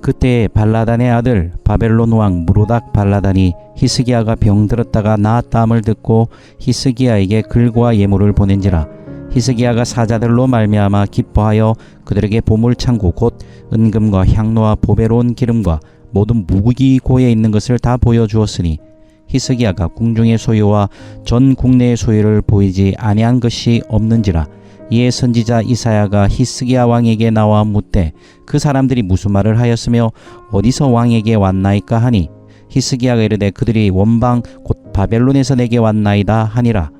그때 발라단의 아들 바벨론 왕 무로닥 발라단이 히스기야가 병들었다가 나았다함을 듣고 히스기야에게 글과 예물을 보낸지라. 히스기야가 사자들로 말미암아 기뻐하여 그들에게 보물창고 곧 은금과 향로와 보배로운 기름과 모든 무기 고에 있는 것을 다 보여주었으니 히스기야가 궁중의 소유와 전 국내의 소유를 보이지 아니한 것이 없는지라. 이에 선지자 이사야가 히스기야 왕에게 나와 묻되 그 사람들이 무슨 말을 하였으며 어디서 왕에게 왔나이까 하니 히스기야가 이르되 그들이 원방 곧 바벨론에서 내게 왔나이다 하니라.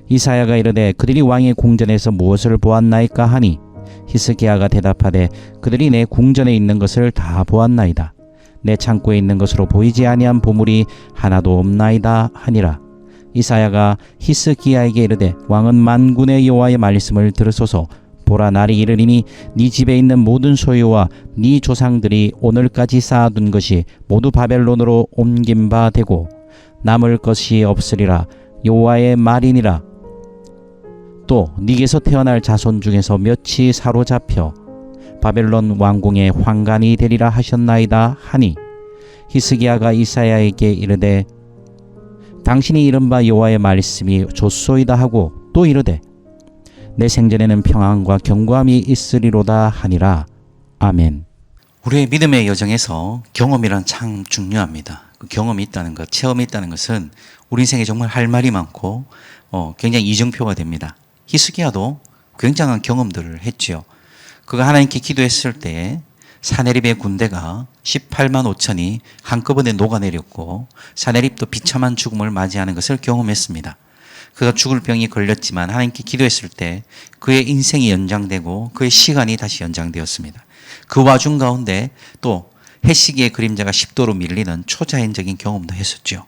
이사야가 이르되 그들이 왕의 궁전에서 무엇을 보았나이까 하니 히스기야가 대답하되 그들이 내 궁전에 있는 것을 다 보았나이다. 내 창고에 있는 것으로 보이지 아니한 보물이 하나도 없나이다 하니라. 이사야가 히스기야에게 이르되 왕은 만군의 여호와의 말씀을 들으소서. 보라, 날이 이르리니 네 집에 있는 모든 소유와 네 조상들이 오늘까지 쌓아둔 것이 모두 바벨론으로 옮긴 바 되고 남을 것이 없으리라. 여호와의 말이니라. 또 네게서 태어날 자손 중에서 몇이 사로잡혀 바벨론 왕궁의 환관이 되리라 하셨나이다 하니 히스기야가 이사야에게 이르되 당신이 이른바 여호와의 말씀이 좋소이다 하고 또 이르되 내 생전에는 평안과 견고함이 있으리로다 하니라. 아멘. 우리의 믿음의 여정에서 경험이란 참 중요합니다. 그 경험이 있다는 것, 체험이 있다는 것은 우리 인생에 정말 할 말이 많고 굉장히 이정표가 됩니다. 히스기야도 굉장한 경험들을 했지요. 그가 하나님께 기도했을 때 사네립의 군대가 18만 5천이 한꺼번에 녹아내렸고 사네립도 비참한 죽음을 맞이하는 것을 경험했습니다. 그가 죽을 병이 걸렸지만 하나님께 기도했을 때 그의 인생이 연장되고 그의 시간이 다시 연장되었습니다. 그 와중 가운데 또 해시기의 그림자가 10도로 밀리는 초자연적인 경험도 했었죠.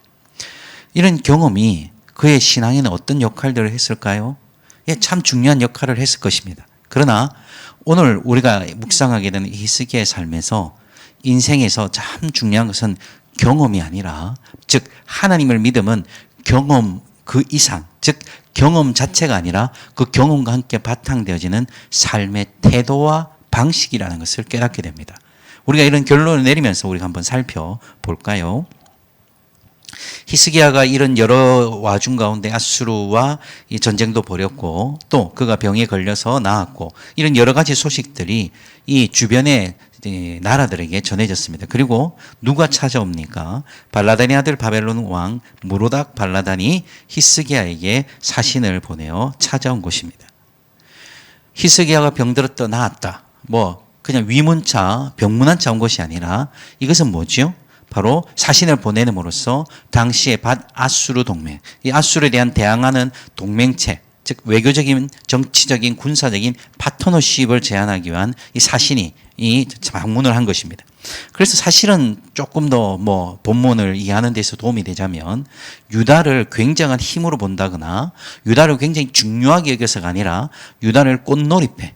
이런 경험이 그의 신앙에는 어떤 역할들을 했을까요? 예, 참 중요한 역할을 했을 것입니다. 그러나 오늘 우리가 묵상하게 되는 히스기야의 삶에서 인생에서 참 중요한 것은 경험이 아니라 즉 하나님을 믿음은 경험 그 이상 즉 경험 자체가 아니라 그 경험과 함께 바탕되어지는 삶의 태도와 방식이라는 것을 깨닫게 됩니다. 우리가 이런 결론을 내리면서 우리가 한번 살펴볼까요? 히스기야가 이런 여러 와중 가운데 아수르와 이 전쟁도 벌였고 또 그가 병에 걸려서 나았고 이런 여러 가지 소식들이 이 주변의 나라들에게 전해졌습니다. 그리고 누가 찾아옵니까? 발라단의 아들 바벨론 왕 무로닥 발라단이 히스기야에게 사신을 보내어 찾아온 것입니다. 히스기야가 병들었다 나았다. 그냥 위문차 병문안차 온 것이 아니라 이것은 뭐죠? 바로 사신을 보내므로써 당시의 밭아수르 동맹, 이 아수르에 대한 대항하는 동맹체, 즉 외교적인, 정치적인, 군사적인 파트너십을 제안하기 위한 이 사신이 이 방문을 한 것입니다. 그래서 사실은 조금 더 본문을 이해하는 데서 도움이 되자면 유다를 굉장한 힘으로 본다거나 유다를 굉장히 중요하게 여겨서가 아니라 유다를 꽃놀이패,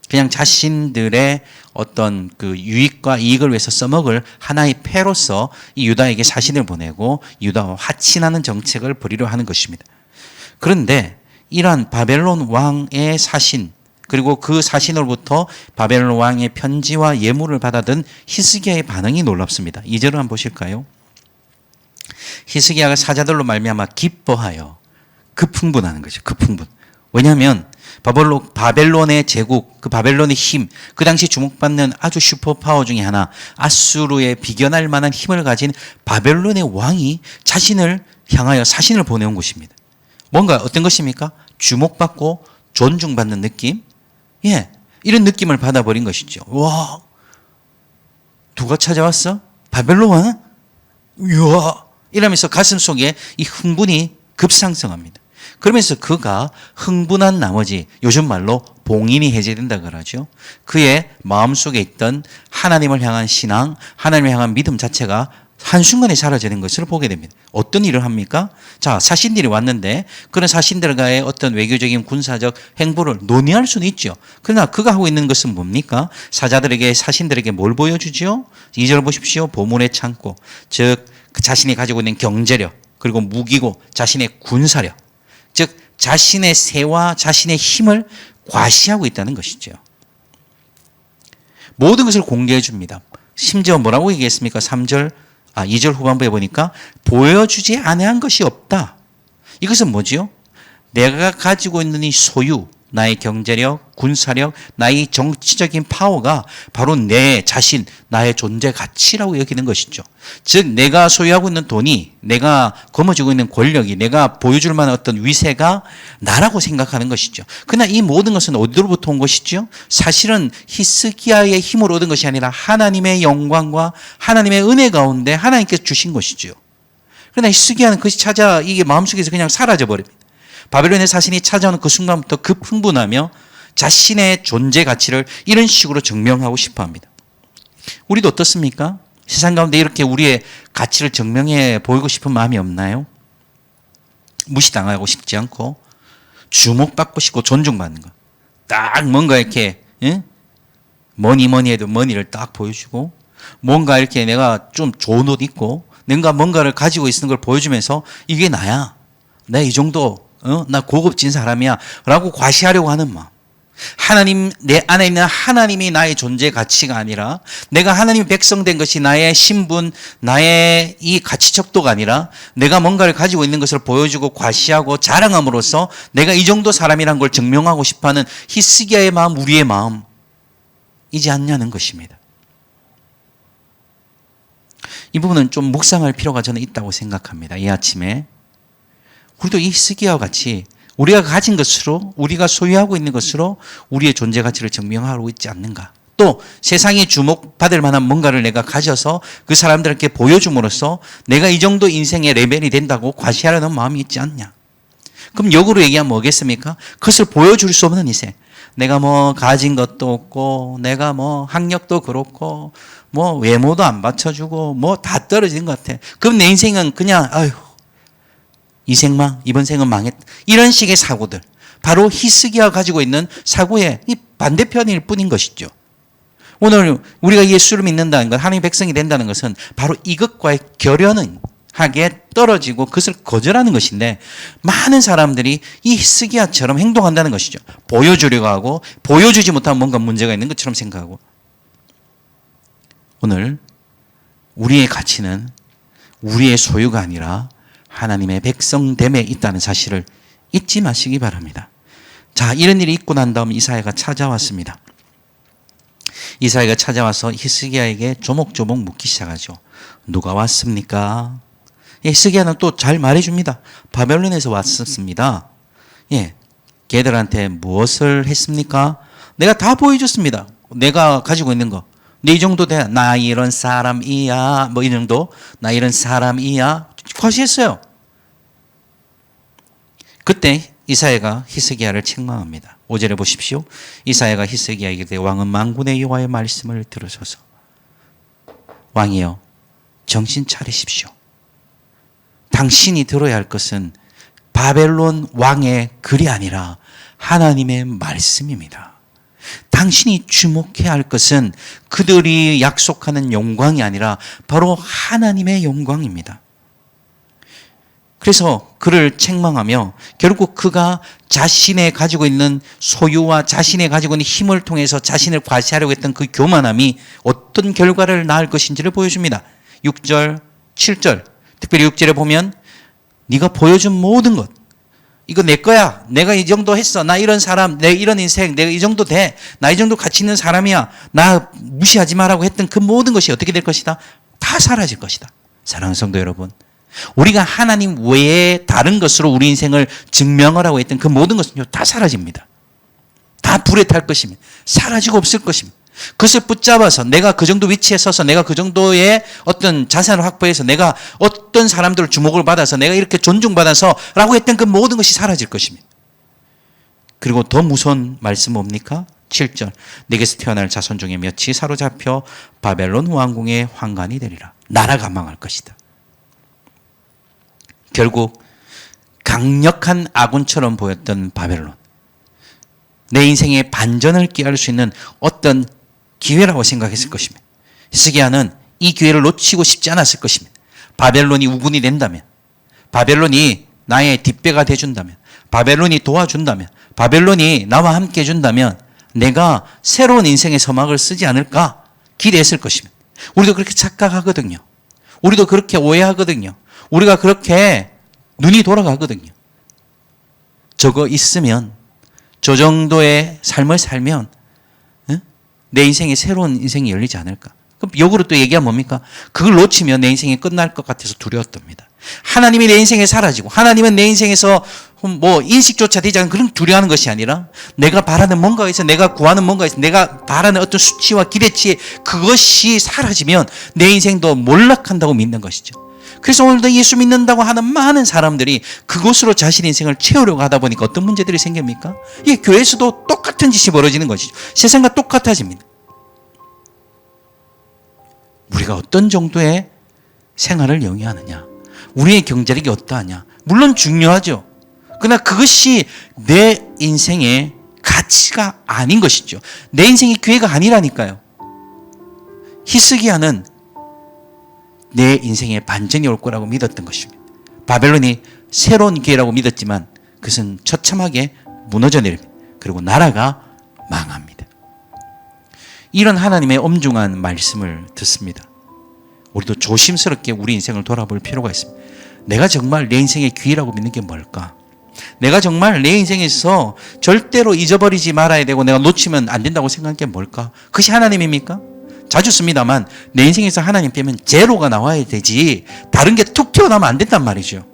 그냥 자신들의 어떤 그 유익과 이익을 위해서 써먹을 하나의 패로서 이 유다에게 사신을 보내고 유다와 화친하는 정책을 벌이려 하는 것입니다. 그런데 이러한 바벨론 왕의 사신 그리고 그 사신으로부터 바벨론 왕의 편지와 예물을 받아든 히스기야의 반응이 놀랍습니다. 2절을 한번 보실까요? 히스기야가 사자들로 말미암아 기뻐하여 급흥분하는 거죠. 급흥분. 왜냐하면 바벨론의 제국, 그 바벨론의 힘, 그 당시 주목받는 아주 슈퍼파워 중에 하나, 아수르에 비견할 만한 힘을 가진 바벨론의 왕이 자신을 향하여 사신을 보내온 것입니다. 뭔가 어떤 것입니까? 주목받고 존중받는 느낌? 예, 이런 느낌을 받아버린 것이죠. 와, 누가 찾아왔어? 바벨론 왕? 우와, 이러면서 가슴 속에 이 흥분이 급상승합니다. 그러면서 그가 흥분한 나머지 요즘 말로 봉인이 해제된다 그러죠. 그의 마음속에 있던 하나님을 향한 신앙, 하나님을 향한 믿음 자체가 한순간에 사라지는 것을 보게 됩니다. 어떤 일을 합니까? 자, 사신들이 왔는데 그런 사신들과의 어떤 외교적인 군사적 행보를 논의할 수는 있죠. 그러나 그가 하고 있는 것은 뭡니까? 사자들에게 사신들에게 뭘 보여주죠? 2절 보십시오. 보물의 창고, 즉 자신이 가지고 있는 경제력 그리고 무기고 자신의 군사력, 즉 자신의 세와 자신의 힘을 과시하고 있다는 것이죠. 모든 것을 공개해 줍니다. 심지어 뭐라고 얘기했습니까? 2절 후반부에 보니까 보여주지 아니한 것이 없다. 이것은 뭐지요? 내가 가지고 있는 이 소유, 나의 경제력, 군사력, 나의 정치적인 파워가 바로 내 자신, 나의 존재 가치라고 여기는 것이죠. 즉 내가 소유하고 있는 돈이, 내가 거머쥐고 있는 권력이, 내가 보여줄 만한 어떤 위세가 나라고 생각하는 것이죠. 그러나 이 모든 것은 어디로부터 온 것이죠? 사실은 히스기야의 힘으로 얻은 것이 아니라 하나님의 영광과 하나님의 은혜 가운데 하나님께서 주신 것이죠. 그러나 히스기야는 그것이 이게 마음속에서 그냥 사라져버립니다. 바벨론의 사신이 찾아오는 그 순간부터 급흥분하며 자신의 존재 가치를 이런 식으로 증명하고 싶어 합니다. 우리도 어떻습니까? 세상 가운데 이렇게 우리의 가치를 증명해 보이고 싶은 마음이 없나요? 무시당하고 싶지 않고 주목받고 싶고 존중받는 것. 딱 뭔가 이렇게 뭐니 해도 머니를 딱 보여주고 뭔가 이렇게 내가 좀 좋은 옷 입고 내가 뭔가를 가지고 있는 걸 보여주면서 이게 나야. 나 이 정도 나 고급진 사람이야 라고 과시하려고 하는 마음. 하나님, 내 안에 있는 하나님이 나의 존재 가치가 아니라 내가 하나님의 백성 된 것이 나의 신분, 나의 이 가치 척도가 아니라 내가 뭔가를 가지고 있는 것을 보여주고 과시하고 자랑함으로써 내가 이 정도 사람이란 걸 증명하고 싶어하는 히스기야의 마음, 우리의 마음이지 않냐는 것입니다. 이 부분은 좀 묵상할 필요가 저는 있다고 생각합니다. 이 아침에 우리도 이 히스기야와 같이 우리가 가진 것으로, 우리가 소유하고 있는 것으로 우리의 존재 가치를 증명하고 있지 않는가. 또 세상에 주목받을 만한 뭔가를 내가 가져서 그 사람들에게 보여줌으로써 내가 이 정도 인생의 레벨이 된다고 과시하려는 마음이 있지 않냐. 그럼 역으로 얘기하면 뭐겠습니까? 그것을 보여줄 수 없는 인생. 내가 뭐 가진 것도 없고 내가 뭐 학력도 그렇고 뭐 외모도 안 받쳐주고 뭐 다 떨어진 것 같아. 그럼 내 인생은 그냥 아휴 이 생망, 이번 생은 망했다. 이런 식의 사고들. 바로 히스기야가 가지고 있는 사고의 이 반대편일 뿐인 것이죠. 오늘 우리가 예수를 믿는다는 것, 하나님의 백성이 된다는 것은 바로 이것과의 결연하게 떨어지고 그것을 거절하는 것인데 많은 사람들이 이 히스기야처럼 행동한다는 것이죠. 보여주려고 하고 보여주지 못하면 뭔가 문제가 있는 것처럼 생각하고. 오늘 우리의 가치는 우리의 소유가 아니라 하나님의 백성됨에 있다는 사실을 잊지 마시기 바랍니다. 자, 이런 일이 있고 난 다음 이사야가 찾아왔습니다. 이사야가 찾아와서 히스기야에게 조목조목 묻기 시작하죠. 누가 왔습니까? 히스기야는 또 잘 말해줍니다. 바벨론에서 왔었습니다. 예, 걔들한테 무엇을 했습니까? 내가 다 보여줬습니다. 내가 가지고 있는 거. 네, 이 정도 돼. 나 이런 사람이야. 뭐 이 정도. 나 이런 사람이야. 과시했어요. 그때 이사야가 히스기야를 책망합니다. 5절에 보십시오. 이사야가 히스기야에게 이르되 왕은 만군의 여호와의 말씀을 들으소서. 왕이여 정신 차리십시오. 당신이 들어야 할 것은 바벨론 왕의 글이 아니라 하나님의 말씀입니다. 당신이 주목해야 할 것은 그들이 약속하는 영광이 아니라 바로 하나님의 영광입니다. 그래서 그를 책망하며 결국 그가 자신의 가지고 있는 소유와 자신의 가지고 있는 힘을 통해서 자신을 과시하려고 했던 그 교만함이 어떤 결과를 낳을 것인지를 보여줍니다. 6절, 7절, 특별히 6절에 보면 네가 보여준 모든 것, 이거 내 거야. 내가 이 정도 했어. 나 이런 사람, 내 이런 인생, 내가 이 정도 돼. 나 이 정도 가치 있는 사람이야. 나 무시하지 마라고 했던 그 모든 것이 어떻게 될 것이다? 다 사라질 것이다. 사랑하는 성도 여러분, 우리가 하나님 외에 다른 것으로 우리 인생을 증명하라고 했던 그 모든 것은 다 사라집니다. 다 불에 탈 것입니다. 사라지고 없을 것입니다. 그것을 붙잡아서 내가 그 정도 위치에 서서 내가 그 정도의 어떤 자산을 확보해서 내가 어떤 사람들을 주목을 받아서 내가 이렇게 존중받아서 라고 했던 그 모든 것이 사라질 것입니다. 그리고 더 무서운 말씀 뭡니까? 7절, 내게서 태어날 자손 중에 몇이 사로잡혀 바벨론 왕궁의 환관이 되리라. 나라가 망할 것이다. 결국 강력한 아군처럼 보였던 바벨론, 내 인생의 반전을 꾀할 수 있는 어떤 기회라고 생각했을 것입니다. 히스기야는 이 기회를 놓치고 싶지 않았을 것입니다. 바벨론이 우군이 된다면, 바벨론이 나의 뒷배가 돼준다면, 바벨론이 도와준다면, 바벨론이 나와 함께 해준다면 내가 새로운 인생의 서막을 쓰지 않을까 기대했을 것입니다. 우리도 그렇게 착각하거든요. 우리도 그렇게 오해하거든요. 우리가 그렇게 눈이 돌아가거든요. 저거 있으면, 저 정도의 삶을 살면 내 인생에 새로운 인생이 열리지 않을까. 그럼 역으로 또 얘기하면 뭡니까? 그걸 놓치면 내 인생이 끝날 것 같아서 두려웠답니다. 하나님이 내 인생에 사라지고 하나님은 내 인생에서 뭐 인식조차 되지 않은 그런 두려워하는 것이 아니라 내가 바라는 뭔가가 있어, 내가 구하는 뭔가가 있어, 내가 바라는 어떤 수치와 기대치 그것이 사라지면 내 인생도 몰락한다고 믿는 것이죠. 그래서 오늘도 예수 믿는다고 하는 많은 사람들이 그곳으로 자신 인생을 채우려고 하다 보니까 어떤 문제들이 생깁니까? 이 교회에서도 똑같은 짓이 벌어지는 것이죠. 세상과 똑같아집니다. 우리가 어떤 정도의 생활을 영위하느냐, 우리의 경제력이 어떠하냐, 물론 중요하죠. 그러나 그것이 내 인생의 가치가 아닌 것이죠. 내 인생이 교회가 아니라니까요. 히스기야는 내 인생에 반전이 올 거라고 믿었던 것입니다. 바벨론이 새로운 기회라고 믿었지만 그것은 처참하게 무너져 내립니다. 그리고 나라가 망합니다. 이런 하나님의 엄중한 말씀을 듣습니다. 우리도 조심스럽게 우리 인생을 돌아볼 필요가 있습니다. 내가 정말 내 인생의 기회라고 믿는 게 뭘까? 내가 정말 내 인생에서 절대로 잊어버리지 말아야 되고 내가 놓치면 안 된다고 생각한 게 뭘까? 그것이 하나님입니까? 자주 씁니다만 내 인생에서 하나님 빼면 제로가 나와야 되지 다른 게 툭 튀어나오면 안 된단 말이죠.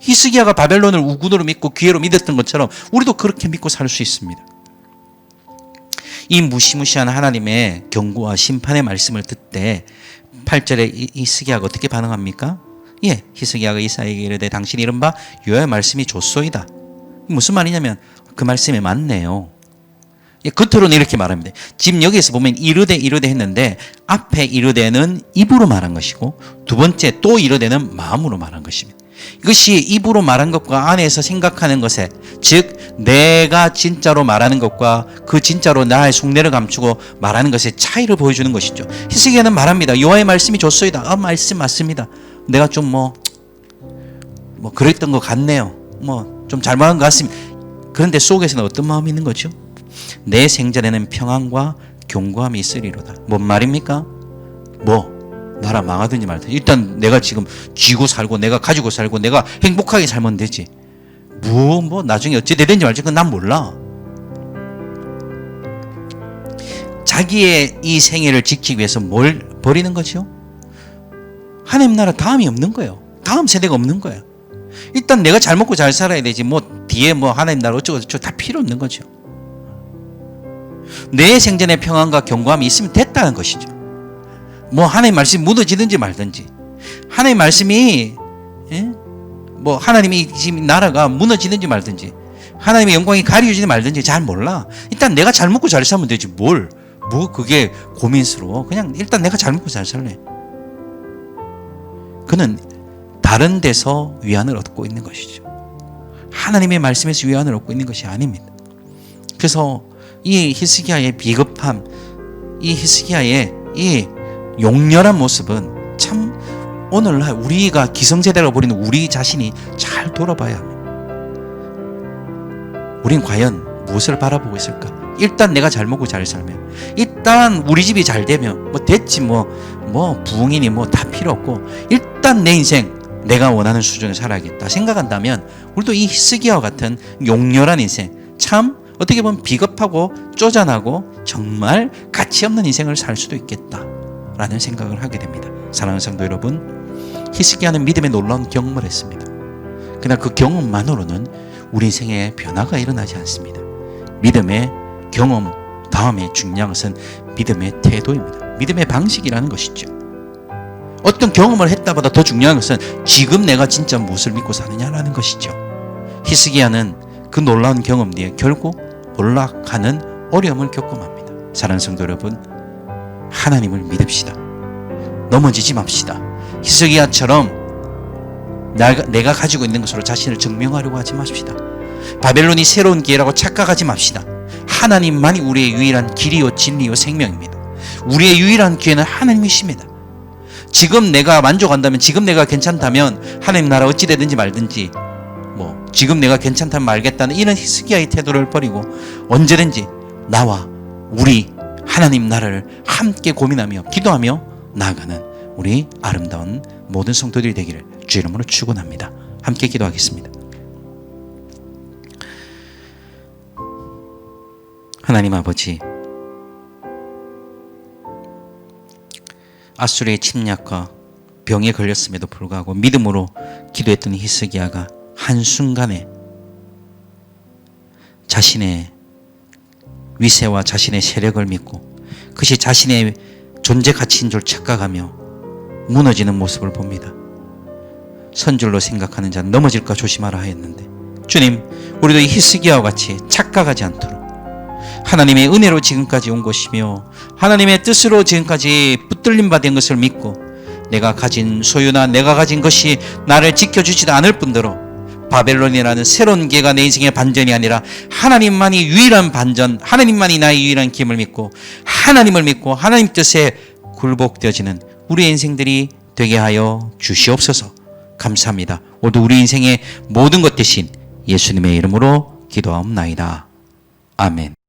히스기야가 바벨론을 우군으로 믿고 기회로 믿었던 것처럼 우리도 그렇게 믿고 살 수 있습니다. 이 무시무시한 하나님의 경고와 심판의 말씀을 듣때 8절에 히스기야가 어떻게 반응합니까? 예, 히스기야가 이사야에게 이르되 당신이 이른바 여호와의 말씀이 좋소이다. 무슨 말이냐면 그 말씀이 맞네요. 예, 겉으로는 이렇게 말합니다. 지금 여기에서 보면 이르되 했는데 앞에 이르되는 입으로 말한 것이고 두 번째 또 이르되는 마음으로 말한 것입니다. 이것이 입으로 말한 것과 안에서 생각하는 것에, 즉 내가 진짜로 말하는 것과 그 진짜로 나의 속내를 감추고 말하는 것의 차이를 보여주는 것이죠. 히스기야는 말합니다. 여호와의 말씀이 좋소이다. 말씀 맞습니다. 내가 좀 뭐 그랬던 것 같네요. 좀 잘못한 것 같습니다. 그런데 속에서는 어떤 마음이 있는 거죠? 내 생전에는 평안과 견고함이 있으리로다. 뭔 말입니까? 나라 망하든지 말든지 일단 내가 지금 쥐고 살고 내가 가지고 살고 내가 행복하게 살면 되지. 나중에 어찌 되든지 말지 그건 난 몰라. 자기의 이 생애를 지키기 위해서 뭘 버리는 거죠? 하나님 나라 다음이 없는 거예요. 다음 세대가 없는 거예요. 일단 내가 잘 먹고 잘 살아야 되지 뒤에 하나님 나라 어쩌고저쩌고 다 필요 없는 거죠. 내 생전에 평안과 견고함이 있으면 됐다는 것이죠. 하나님 말씀이 무너지든지 말든지, 하나님 말씀이 하나님이 지금 나라가 무너지든지 말든지, 하나님의 영광이 가려지든지 말든지 잘 몰라. 일단 내가 잘 먹고 잘 살면 되지 그게 고민스러워. 그냥 일단 내가 잘 먹고 잘 살래. 그는 다른 데서 위안을 얻고 있는 것이죠. 하나님의 말씀에서 위안을 얻고 있는 것이 아닙니다. 그래서 이 히스기야의 비겁함, 이 히스기야의 이 용렬한 모습은 참 오늘날 우리가 기성세대라고 부리는 우리 자신이 잘 돌아봐야 합니다. 우린 과연 무엇을 바라보고 있을까? 일단 내가 잘 먹고 잘 살면, 일단 우리 집이 잘 되면 됐지 부흥이니 다 필요 없고 일단 내 인생 내가 원하는 수준을 살아야겠다 생각한다면 우리도 이 히스기야와 같은 용렬한 인생, 참 어떻게 보면 비겁하고 쪼잔하고 정말 가치 없는 인생을 살 수도 있겠다라는 생각을 하게 됩니다. 사랑하는 성도 여러분, 히스기야는 믿음의 놀라운 경험을 했습니다. 그러나 그 경험만으로는 우리 인생에 변화가 일어나지 않습니다. 믿음의 경험 다음에 중요한 것은 믿음의 태도입니다. 믿음의 방식이라는 것이죠. 어떤 경험을 했다보다 더 중요한 것은 지금 내가 진짜 무엇을 믿고 사느냐라는 것이죠. 히스기야는 그 놀라운 경험 뒤에 결국 몰락하는 어려움을 겪어갑니다. 사랑하는 성도 여러분, 하나님을 믿읍시다. 넘어지지 맙시다. 히스기야처럼 내가 가지고 있는 것으로 자신을 증명하려고 하지 맙시다. 바벨론이 새로운 기회라고 착각하지 맙시다. 하나님만이 우리의 유일한 길이요 진리요 생명입니다. 우리의 유일한 기회는 하나님이십니다. 지금 내가 만족한다면, 지금 내가 괜찮다면 하나님 나라 어찌 되든지 말든지 지금 내가 괜찮다면 말겠다는 이런 히스기야의 태도를 버리고 언제든지 나와 우리 하나님 나라를 함께 고민하며 기도하며 나아가는 우리 아름다운 모든 성도들이 되기를 주 이름으로 축원합니다. 함께 기도하겠습니다. 하나님 아버지, 아수르의 침략과 병에 걸렸음에도 불구하고 믿음으로 기도했던 히스기야가 한순간에 자신의 위세와 자신의 세력을 믿고 그것이 자신의 존재 가치인 줄 착각하며 무너지는 모습을 봅니다. 선줄로 생각하는 자는 넘어질까 조심하라 하였는데, 주님, 우리도 이 히스기야와 같이 착각하지 않도록 하나님의 은혜로 지금까지 온 것이며 하나님의 뜻으로 지금까지 붙들림 받은 것을 믿고 내가 가진 소유나 내가 가진 것이 나를 지켜주지도 않을 뿐더러 바벨론이라는 새로운 기회가 내 인생의 반전이 아니라 하나님만이 유일한 반전, 하나님만이 나의 유일한 힘을 믿고 하나님을 믿고 하나님 뜻에 굴복되어지는 우리 인생들이 되게 하여 주시옵소서. 감사합니다. 오늘도 우리 인생의 모든 것 대신 예수님의 이름으로 기도하옵나이다. 아멘.